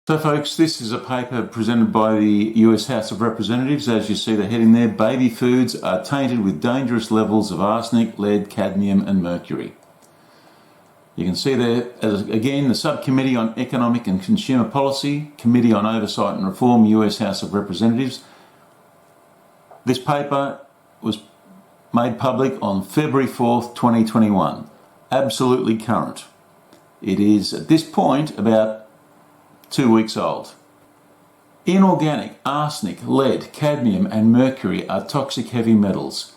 So folks, this is a paper presented by the US House of Representatives. As you see the heading there, baby foods are tainted with dangerous levels of arsenic, lead, cadmium and mercury. You can see there, again, the Subcommittee on Economic and Consumer Policy, Committee on Oversight and Reform, US House of Representatives. This paper was made public on February 4th, 2021. Absolutely current. It is, at this point, about 2 weeks old. Inorganic arsenic, lead, cadmium and mercury are toxic heavy metals.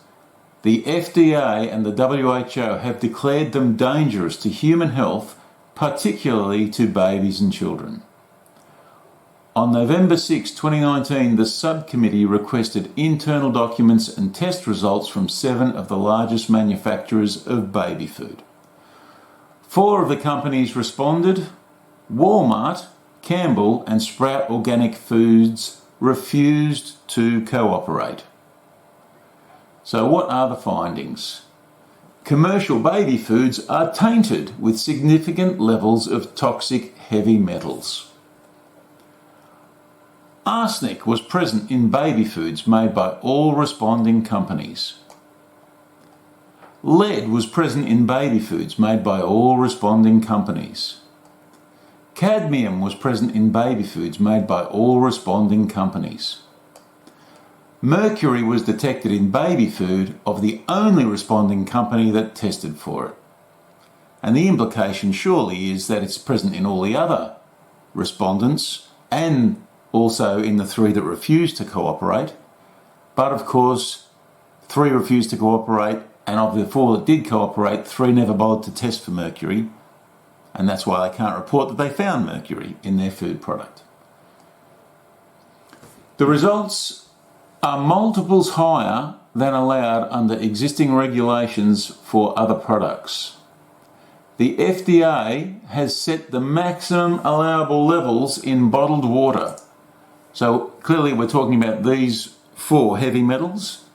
The FDA and the WHO have declared them dangerous to human health, particularly to babies and children. On November 6, 2019, the subcommittee requested internal documents and test results from 7 of the largest manufacturers of baby food. 4 of the companies responded. Walmart, Campbell and Sprout Organic Foods refused to cooperate. So what are the findings? Commercial baby foods are tainted with significant levels of toxic heavy metals. Arsenic was present in baby foods made by all responding companies. Lead was present in baby foods made by all responding companies. Cadmium was present in baby foods made by all responding companies. Mercury was detected in baby food of the only responding company that tested for it. And the implication surely is that it's present in all the other respondents and also in the 3 that refused to cooperate. But of course, 3 refused to cooperate, and of the 4 that did cooperate, 3 never bothered to test for mercury. And that's why they can't report that they found mercury in their food product. The results are multiples higher than allowed under existing regulations for other products. The FDA has set the maximum allowable levels in bottled water. So clearly we're talking about these 4 heavy metals.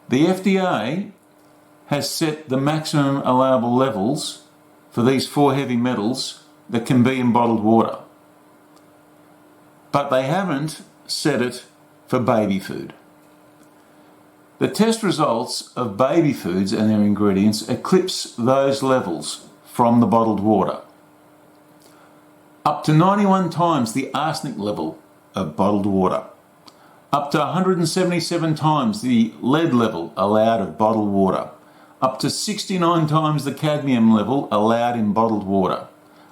The FDA has set the maximum allowable levels for these 4 heavy metals that can be in bottled water. But they haven't set it for baby food. The test results of baby foods and their ingredients eclipse those levels from the bottled water. Up to 91 times the arsenic level of bottled water. Up to 177 times the lead level allowed of bottled water. Up to 69 times the cadmium level allowed in bottled water,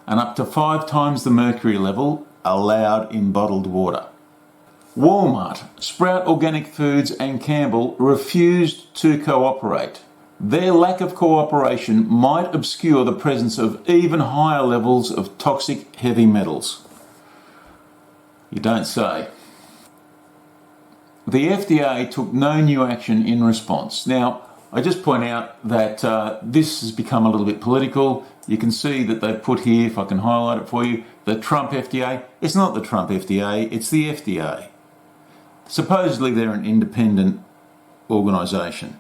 and up to 5 times the mercury level allowed in bottled water. Walmart, Sprout Organic Foods and Campbell refused to cooperate. Their lack of cooperation might obscure the presence of even higher levels of toxic heavy metals. You don't say. The FDA took no new action in response. Now, I just point out that this has become a little bit political. You can see that they've put here, if I can highlight it for you, the Trump FDA. It's not the Trump FDA, it's the FDA. Supposedly they're an independent organisation.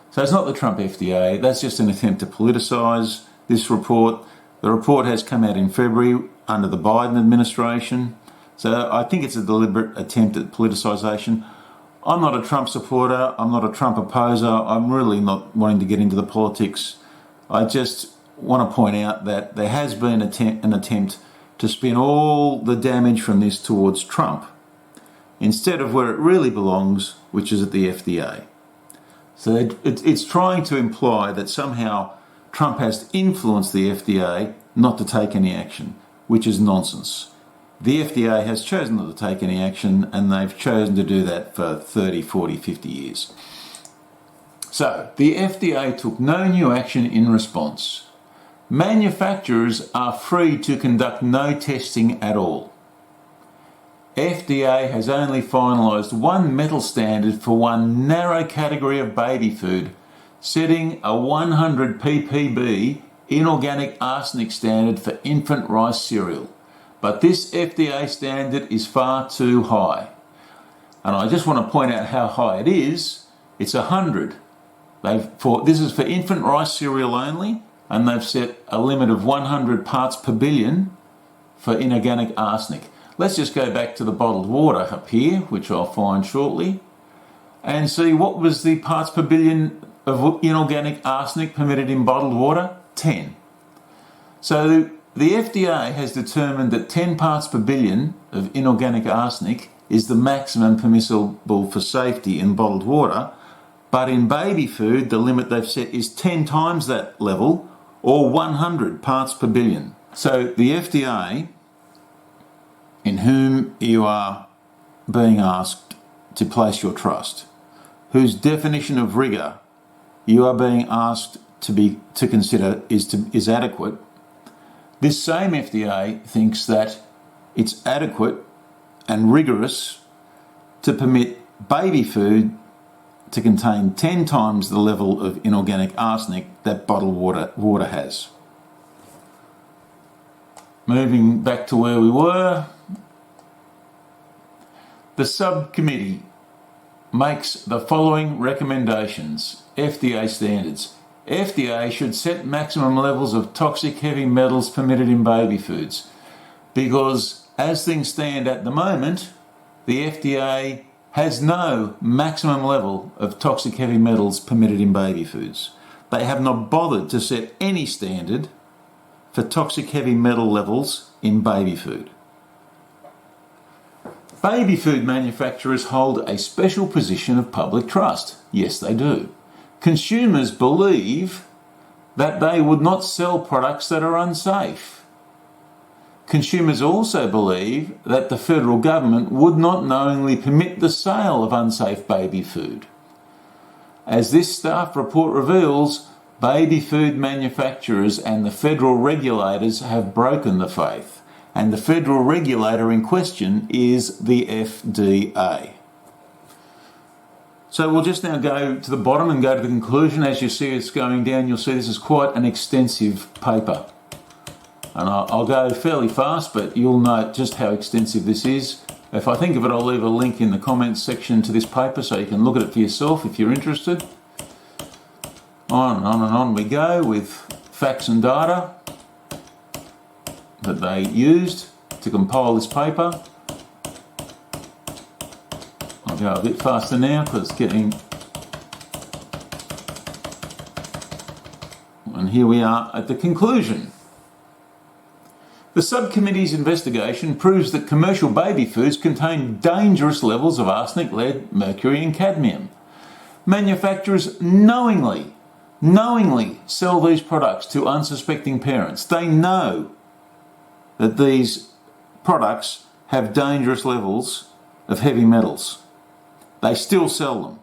So it's not the Trump FDA, that's just an attempt to politicise this report. The report has come out in February under the Biden administration. So I think it's a deliberate attempt at politicisation. I'm not a Trump supporter, I'm not a Trump opposer, I'm really not wanting to get into the politics. I just want to point out that there has been an attempt to spin all the damage from this towards Trump, instead of where it really belongs, which is at the FDA. So it's trying to imply that somehow Trump has influenced the FDA not to take any action, which is nonsense. The FDA has chosen not to take any action, and they've chosen to do that for 30, 40, 50 years. So, the FDA took no new action in response. Manufacturers are free to conduct no testing at all. FDA has only finalised one metal standard for one narrow category of baby food, setting a 100 ppb inorganic arsenic standard for infant rice cereal. But this FDA standard is far too high. And I just want to point out how high it is. It's 100. This is for infant rice cereal only, and they've set a limit of 100 parts per billion for inorganic arsenic. Let's just go back to the bottled water up here, which I'll find shortly, and see what was the parts per billion of inorganic arsenic permitted in bottled water? 10. So the FDA has determined that 10 parts per billion of inorganic arsenic is the maximum permissible for safety in bottled water, but in baby food the limit they've set is 10 times that level, or 100 parts per billion. So the FDA, in whom you are being asked to place your trust, whose definition of rigour you are being asked to consider is adequate, this same FDA thinks that it's adequate and rigorous to permit baby food to contain 10 times the level of inorganic arsenic that bottled water has. Moving back to where we were, the subcommittee makes the following recommendations. FDA standards. FDA should set maximum levels of toxic heavy metals permitted in baby foods, because as things stand at the moment, the FDA has no maximum level of toxic heavy metals permitted in baby foods. They have not bothered to set any standard for toxic heavy metal levels in baby food. Baby food manufacturers hold a special position of public trust. Yes, they do. Consumers believe that they would not sell products that are unsafe. Consumers also believe that the federal government would not knowingly permit the sale of unsafe baby food. As this staff report reveals, baby food manufacturers and the federal regulators have broken the faith, and the federal regulator in question is the FDA. So we'll just now go to the bottom and go to the conclusion. As you see it's going down, you'll see this is quite an extensive paper. And I'll go fairly fast, but you'll note just how extensive this is. If I think of it, I'll leave a link in the comments section to this paper so you can look at it for yourself if you're interested. On and on and on we go with facts and data that they used to compile this paper. I'll go a bit faster now because it's getting... And here we are at the conclusion. The subcommittee's investigation proves that commercial baby foods contain dangerous levels of arsenic, lead, mercury and cadmium. Manufacturers knowingly sell these products to unsuspecting parents. They know that these products have dangerous levels of heavy metals. They still sell them.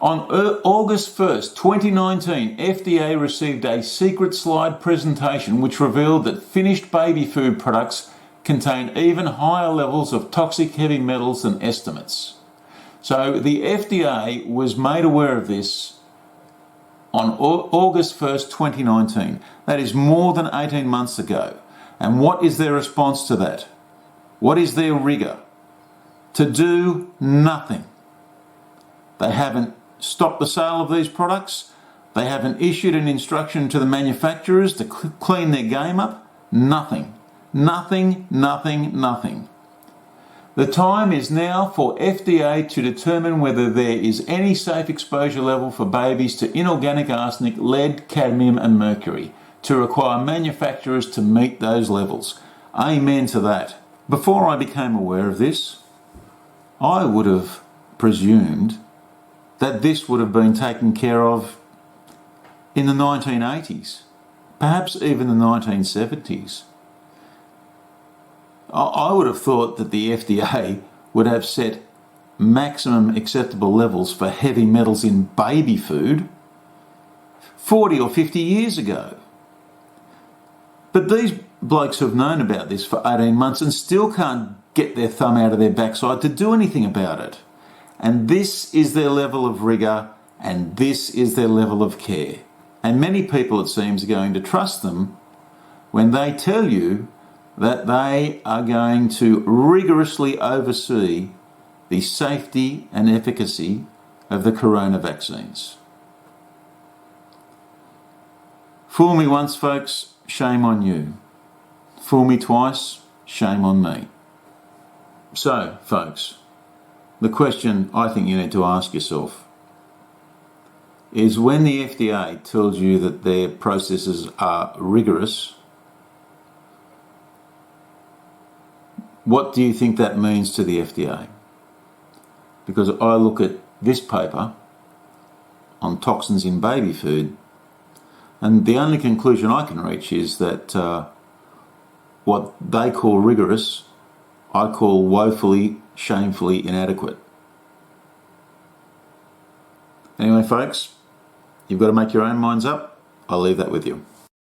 On August 1st, 2019, FDA received a secret slide presentation which revealed that finished baby food products contain even higher levels of toxic heavy metals than estimates. So the FDA was made aware of this on August 1st, 2019. That is more than 18 months ago. And what is their response to that? What is their rigour? To do nothing. They haven't stopped the sale of these products. They haven't issued an instruction to the manufacturers to clean their game up. Nothing. Nothing, nothing, nothing. The time is now for FDA to determine whether there is any safe exposure level for babies to inorganic arsenic, lead, cadmium and mercury, to require manufacturers to meet those levels. Amen to that. Before I became aware of this, I would have presumed that this would have been taken care of in the 1980s, perhaps even the 1970s. I would have thought that the FDA would have set maximum acceptable levels for heavy metals in baby food 40 or 50 years ago. But these blokes have known about this for 18 months and still can't get their thumb out of their backside to do anything about it. And this is their level of rigour and this is their level of care. And many people, it seems, are going to trust them when they tell you that they are going to rigorously oversee the safety and efficacy of the corona vaccines. Fool me once, folks, shame on you. Fool me twice, shame on me. So, folks, the question I think you need to ask yourself is, when the FDA tells you that their processes are rigorous, what do you think that means to the FDA? Because I look at this paper on toxins in baby food, and the only conclusion I can reach is that what they call rigorous, I call woefully, shamefully inadequate. Anyway, folks, you've got to make your own minds up. I'll leave that with you.